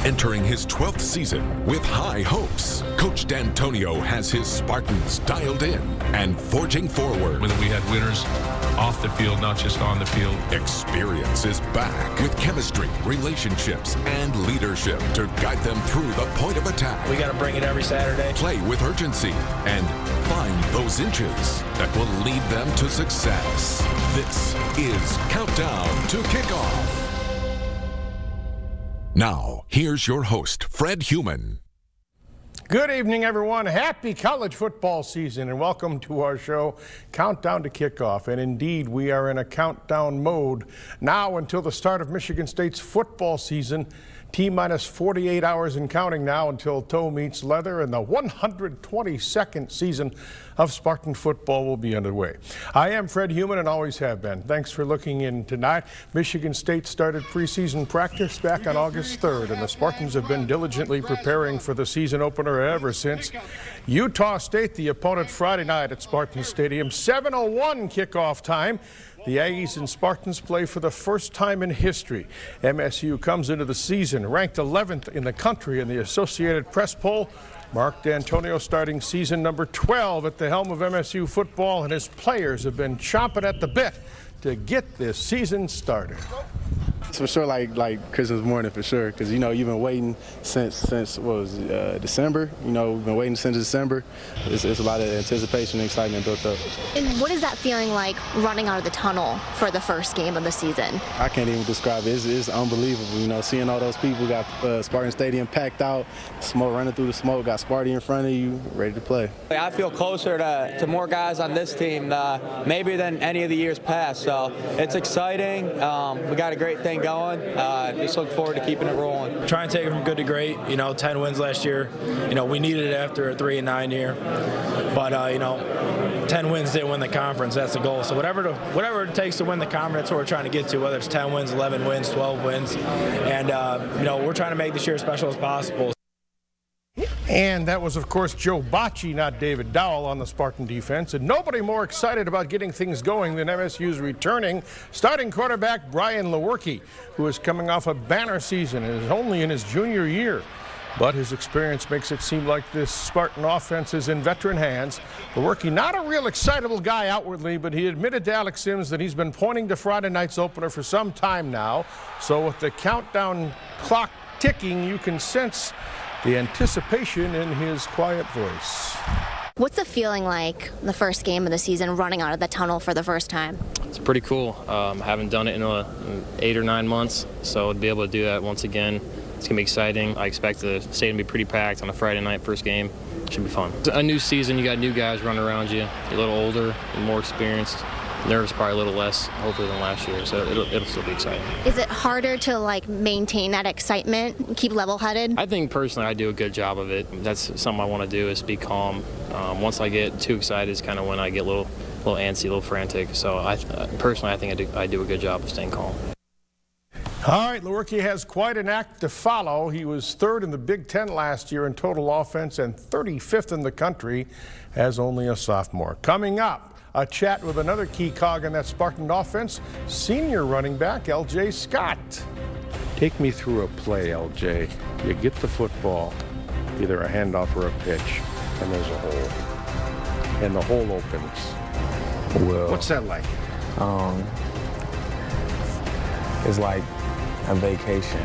Entering his 12th season with high hopes, Coach D'Antonio has his Spartans dialed in and forging forward. Whether we had winners off the field, not just on the field. Experience is back with chemistry, relationships, and leadership to guide them through the point of attack. We got to bring it every Saturday. Play with urgency and find those inches that will lead them to success. This is Countdown to Kickoff. Now, here's your host, Fred Human. Good evening, everyone. Happy college football season, and welcome to our show, Countdown to Kickoff. And indeed, we are in a countdown mode now until the start of Michigan State's football season. T-minus 48 hours and counting now until toe meets leather, and the 122nd season of Spartan football will be underway. I am Fred Human and always have been. Thanks for looking in tonight. Michigan State started preseason practice back on August 3rd, and the Spartans have been diligently preparing for the season opener ever since. Utah State, the opponent Friday night at Spartan Stadium, 7:01 kickoff time. The Aggies and Spartans play for the first time in history. MSU comes into the season ranked 11th in the country in the Associated Press poll. Mark D'Antonio starting season number 12 at the helm of MSU football, and his players have been chomping at the bit to get this season started. It's for sure like Christmas morning for sure, because you know you've been waiting since what was December. You know, we've been waiting since December. It's a lot of anticipation and excitement built up. And what is that feeling like running out of the tunnel for the first game of the season? I can't even describe it. It's unbelievable. You know, seeing all those people, got Spartan Stadium packed out, smoke running through the smoke, got Sparty in front of you, ready to play. I feel closer to more guys on this team maybe than any of the years past. So it's exciting. We got a great thing going. Just look forward to keeping it rolling. Try and take it from good to great. You know, 10 wins last year. You know, we needed it after a 3-9 year. But, you know, 10 wins didn't win the conference. That's the goal. So whatever it takes to win the conference, that's what we're trying to get to, whether it's 10 wins, 11 wins, 12 wins. And, you know, we're trying to make this year as special as possible. And that was, of course, Joe Bocci, not David Dowell, on the Spartan defense. And nobody more excited about getting things going than MSU's returning starting quarterback Brian Lewerke, who is coming off a banner season and is only in his junior year. But his experience makes it seem like this Spartan offense is in veteran hands. Lewerke, not a real excitable guy outwardly, but he admitted to Alex Sims that he's been pointing to Friday night's opener for some time now. So with the countdown clock ticking, you can sense the anticipation in his quiet voice. What's the feeling like the first game of the season, running out of the tunnel for the first time? It's pretty cool. Haven't done it in 8 or 9 months, so to be able to do that once again, it's going to be exciting. I expect the stadium to be pretty packed on a Friday night first game. Should be fun. It's a new season. You got new guys running around you. You're a little older and more experienced. Nerves probably a little less, hopefully, than last year, so it'll still be exciting. Is it harder to maintain that excitement, keep level-headed? I think personally I do a good job of it. That's something I want to do, is be calm. Once I get too excited is kind of when I get a little antsy, a little frantic. So personally I think I do a good job of staying calm. All right, Lewerke has quite an act to follow. He was 3rd in the Big Ten last year in total offense and 35th in the country as only a sophomore. Coming up, a chat with another key cog in that Spartan offense, senior running back L.J. Scott. Take me through a play, L.J. You get the football, either a handoff or a pitch, and there's a hole. And the hole opens. Well, what's that like? It's like a vacation.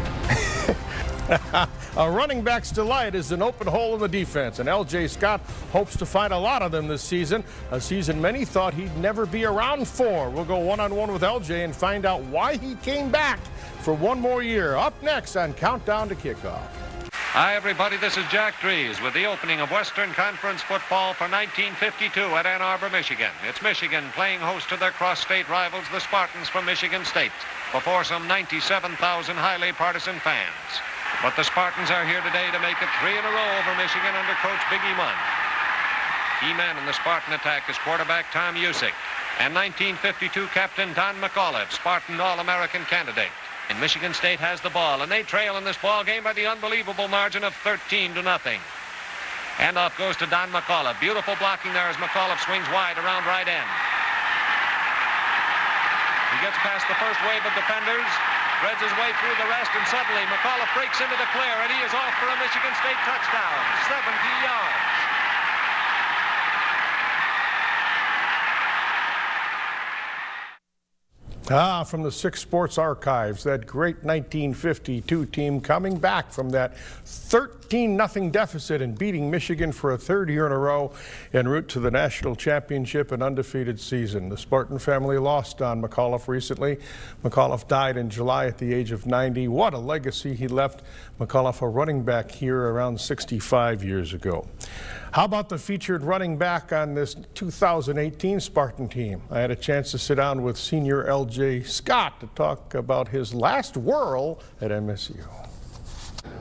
A running back's delight is an open hole in the defense, and L.J. Scott hopes to find a lot of them this season, a season many thought he'd never be around for. We'll go one-on-one with L.J. and find out why he came back for one more year. Up next on Countdown to Kickoff. Hi, everybody. This is Jack Drees with the opening of Western Conference football for 1952 at Ann Arbor, Michigan. It's Michigan playing host to their cross-state rivals, the Spartans from Michigan State, before some 97,000 highly partisan fans. But the Spartans are here today to make it 3 in a row over Michigan under Coach Biggie Munn. Key man in the Spartan attack is quarterback Tom Usick, and 1952 captain Don McAuliffe, Spartan All-American candidate. And Michigan State has the ball, and they trail in this ball game by the unbelievable margin of 13-0. Handoff goes to Don McAuliffe. Beautiful blocking there as McAuliffe swings wide around right end. He gets past the first wave of defenders, threads his way through the rest, and suddenly McAuliffe breaks into the clear, and he is off for a Michigan State touchdown, 70 yards. From the Six Sports Archives, that great 1952 team coming back from that 13-0 deficit and beating Michigan for a third year in a row en route to the national championship and undefeated season. The Spartan family lost on McAuliffe recently. McAuliffe died in July at the age of 90. What a legacy he left. McAuliffe, a running back here around 65 years ago. How about the featured running back on this 2018 Spartan team? I had a chance to sit down with senior L.J. Scott to talk about his last whirl at MSU.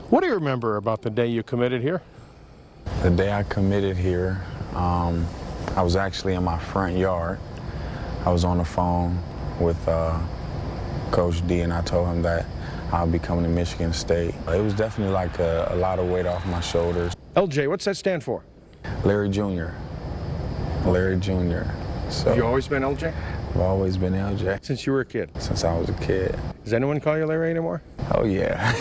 What do you remember about the day you committed here? The day I committed here, I was actually in my front yard. I was on the phone with Coach D, and I told him that I'll be coming to Michigan State. It was definitely like a lot of weight off my shoulders. LJ, what's that stand for? Larry Jr. Larry Jr. So, have you always been LJ? I've always been LJ. Since you were a kid? Since I was a kid. Does anyone call you Larry anymore? Oh, yeah.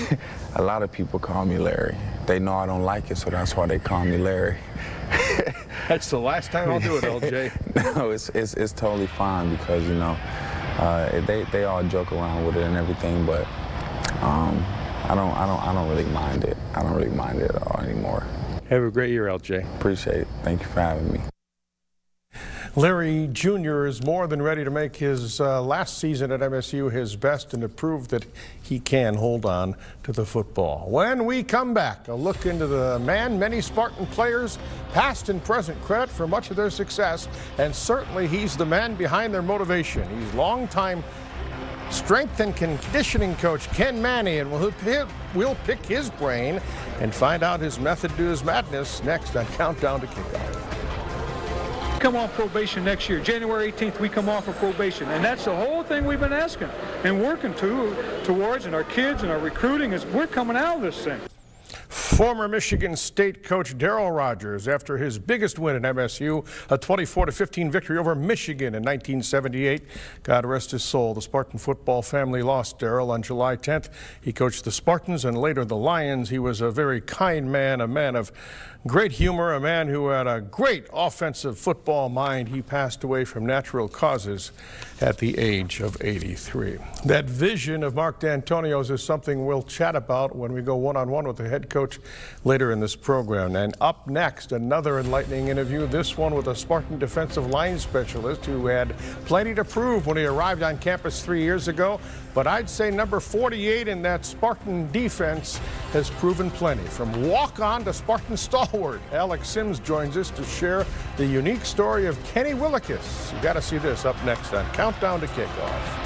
A lot of people call me Larry. They know I don't like it, so that's why they call me Larry. That's the last time I'll do it, LJ. No, it's totally fine because, you know, they all joke around with it and everything, but I don't really mind it. I don't really mind it at all anymore. Have a great year, LJ. Appreciate it. Thank you for having me. Larry Jr. is more than ready to make his last season at MSU his best and to prove that he can hold on to the football. When we come back, a look into the man many Spartan players, past and present, credit for much of their success, and certainly he's the man behind their motivation. He's longtime strength and conditioning coach Ken Manny, and we'll pick his brain and find out his method to his madness next on Countdown to Kickoff. Come off probation next year. January 18th, we come off of probation. And that's the whole thing we've been asking and working towards, and our kids and our recruiting is we're coming out of this thing. Former Michigan State coach Darryl Rogers, after his biggest win at MSU, a 24-15 victory over Michigan in 1978. God rest his soul. The Spartan football family lost Darryl on July 10th. He coached the Spartans and later the Lions. He was a very kind man, a man of great humor, a man who had a great offensive football mind. He passed away from natural causes at the age of 83. That vision of Mark D'Antonio's is something we'll chat about when we go one-on-one with the head coach later in this program. And up next, another enlightening interview, this one with a Spartan defensive line specialist who had plenty to prove when he arrived on campus 3 years ago. But I'd say number 48 in that Spartan defense has proven plenty. From walk-on to Spartan stalwart, Alex Sims joins us to share the unique story of Kenny Willekes. You got to see this up next on Countdown to Kickoff.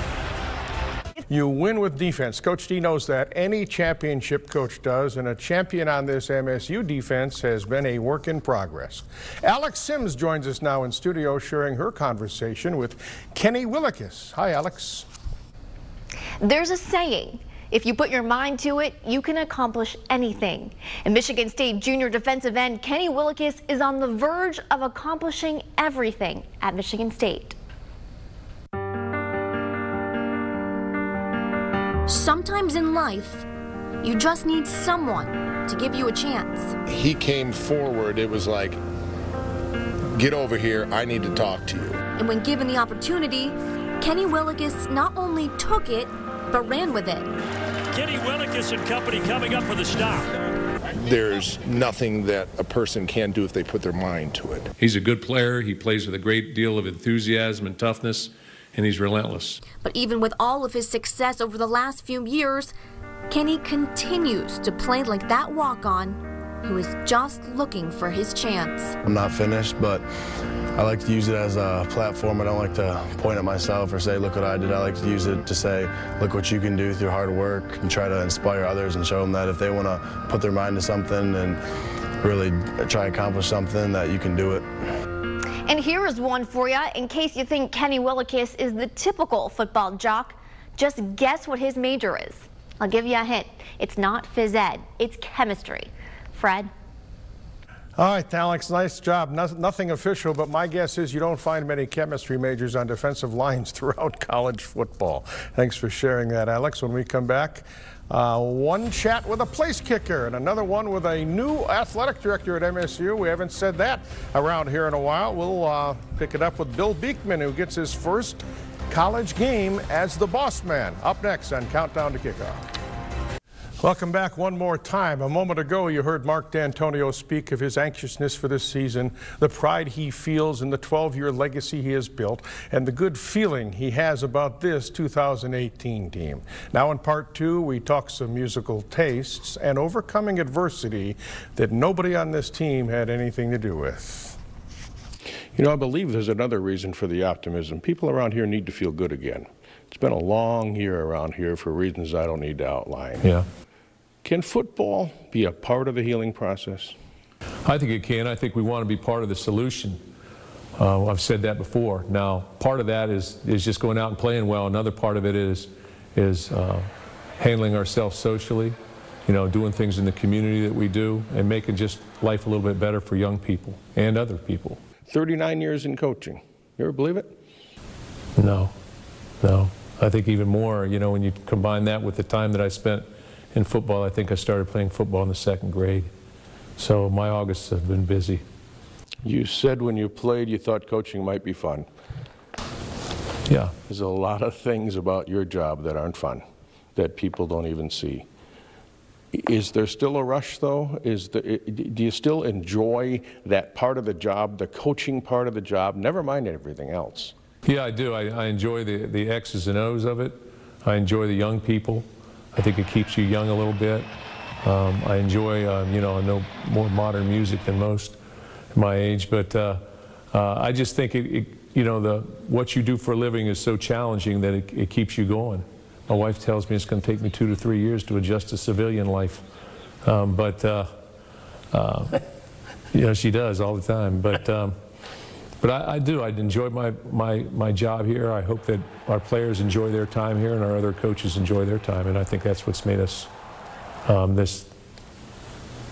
You win with defense. Coach D knows that. Any championship coach does, and a champion on this MSU defense has been a work in progress. Alex Sims joins us now in studio sharing her conversation with Kenny Willekes. Hi, Alex. There's a saying, if you put your mind to it, you can accomplish anything. And Michigan State junior defensive end Kenny Willekes is on the verge of accomplishing everything at Michigan State. Sometimes in life, you just need someone to give you a chance. He came forward, it was like, get over here, I need to talk to you. And when given the opportunity, Kenny Willekes not only took it, but ran with it. Kenny Willekes and company coming up for the stop. There's nothing that a person can do if they put their mind to it. He's a good player. He plays with a great deal of enthusiasm and toughness, and he's relentless. But even with all of his success over the last few years, Kenny continues to play like that walk-on who is just looking for his chance. I'm not finished, but I like to use it as a platform. I don't like to point at myself or say, look what I did. I like to use it to say, look what you can do through hard work, and try to inspire others and show them that if they want to put their mind to something and really try to accomplish something, that you can do it. And here is one for you, in case you think Kenny Willekes is the typical football jock. Just guess what his major is. I'll give you a hint. It's not phys ed, it's chemistry. Fred? All right, Alex, nice job. Nothing official, but my guess is you don't find many chemistry majors on defensive lines throughout college football. Thanks for sharing that, Alex. When we come back, one chat with a place kicker and another one with a new athletic director at MSU. We haven't said that around here in a while. We'll pick it up with Bill Beekman, who gets his first college game as the boss man. Up next on Countdown to Kickoff. Welcome back one more time. A moment ago, you heard Mark D'Antonio speak of his anxiousness for this season, the pride he feels in the 12-year legacy he has built, and the good feeling he has about this 2018 team. Now in part two, we talk some musical tastes and overcoming adversity that nobody on this team had anything to do with. You know, I believe there's another reason for the optimism. People around here need to feel good again. It's been a long year around here for reasons I don't need to outline. Yeah. Can football be a part of the healing process? I think it can. I think we want to be part of the solution. I've said that before. Now, part of that is just going out and playing well. Another part of it is handling ourselves socially, you know, doing things in the community that we do, and making just life a little bit better for young people and other people. 39 years in coaching. You ever believe it? No. I think even more, you know, when you combine that with the time that I spent in football, I think I started playing football in the 2nd grade. So my Augusts have been busy. You said when you played you thought coaching might be fun. Yeah. There's a lot of things about your job that aren't fun, that people don't even see. Is there still a rush, though? Do you still enjoy that part of the job, the coaching part of the job, never mind everything else? Yeah, I do. I enjoy the X's and O's of it. I enjoy the young people. I think it keeps you young a little bit. I enjoy, you know, I know more modern music than most my age, but I just think you know, what you do for a living is so challenging that it keeps you going. My wife tells me it's going to take me 2 to 3 years to adjust to civilian life, but you know, she does all the time. But I do. I enjoy my job here. I hope that our players enjoy their time here and our other coaches enjoy their time. And I think that's what's made us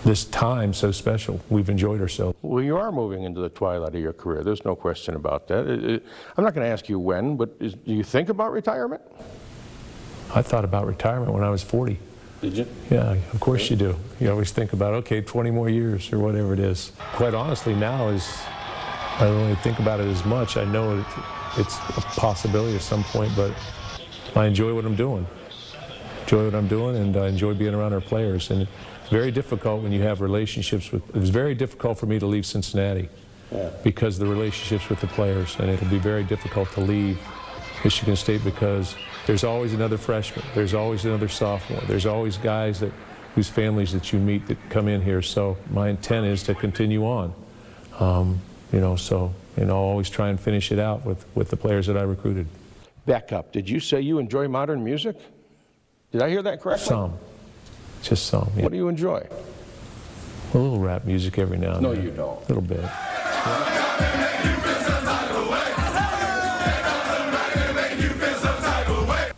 this time so special. We've enjoyed ourselves. Well, you are moving into the twilight of your career. There's no question about that. I'm not going to ask you when, but do you think about retirement? I thought about retirement when I was 40. Did you? Yeah, of course you do. You always think about, okay, 20 more years or whatever it is. Quite honestly, now I don't really think about it as much. I know it's a possibility at some point, but I enjoy what I'm doing. And I enjoy being around our players. And it's very difficult when you have relationships with, it was very difficult for me to leave Cincinnati because of the relationships with the players. And it'll be very difficult to leave Michigan State because there's always another freshman. There's always another sophomore. There's always guys whose families that you meet that come in here. So my intent is to continue on. You know, so, you know, I'll always try and finish it out with the players that I recruited. Back up. Did you say you enjoy modern music? Did I hear that correctly? Some. Just some, yeah. What do you enjoy? A little rap music every now and then. No, you don't. A little bit.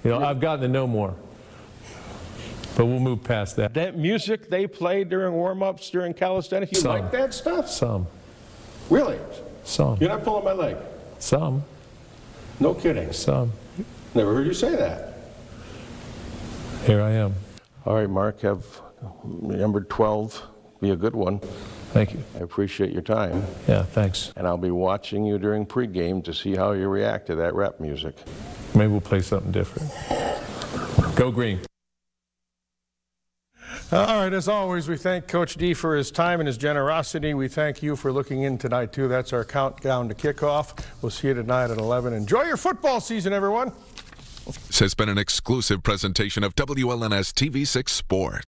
You know, I've gotten to know more. But we'll move past that. That music they play during warm-ups, during calisthenics, you like that stuff? Some. Really? Some. You're not pulling my leg? Some. No kidding? Some. Never heard you say that. Here I am. All right, Mark, have number 12 be a good one. Thank you. I appreciate your time. Yeah, thanks. And I'll be watching you during pregame to see how you react to that rap music. Maybe we'll play something different. Go Green. All right, as always, we thank Coach D for his time and his generosity. We thank you for looking in tonight, too. That's our countdown to kickoff. We'll see you tonight at 11. Enjoy your football season, everyone. This has been an exclusive presentation of WLNS TV6 Sport.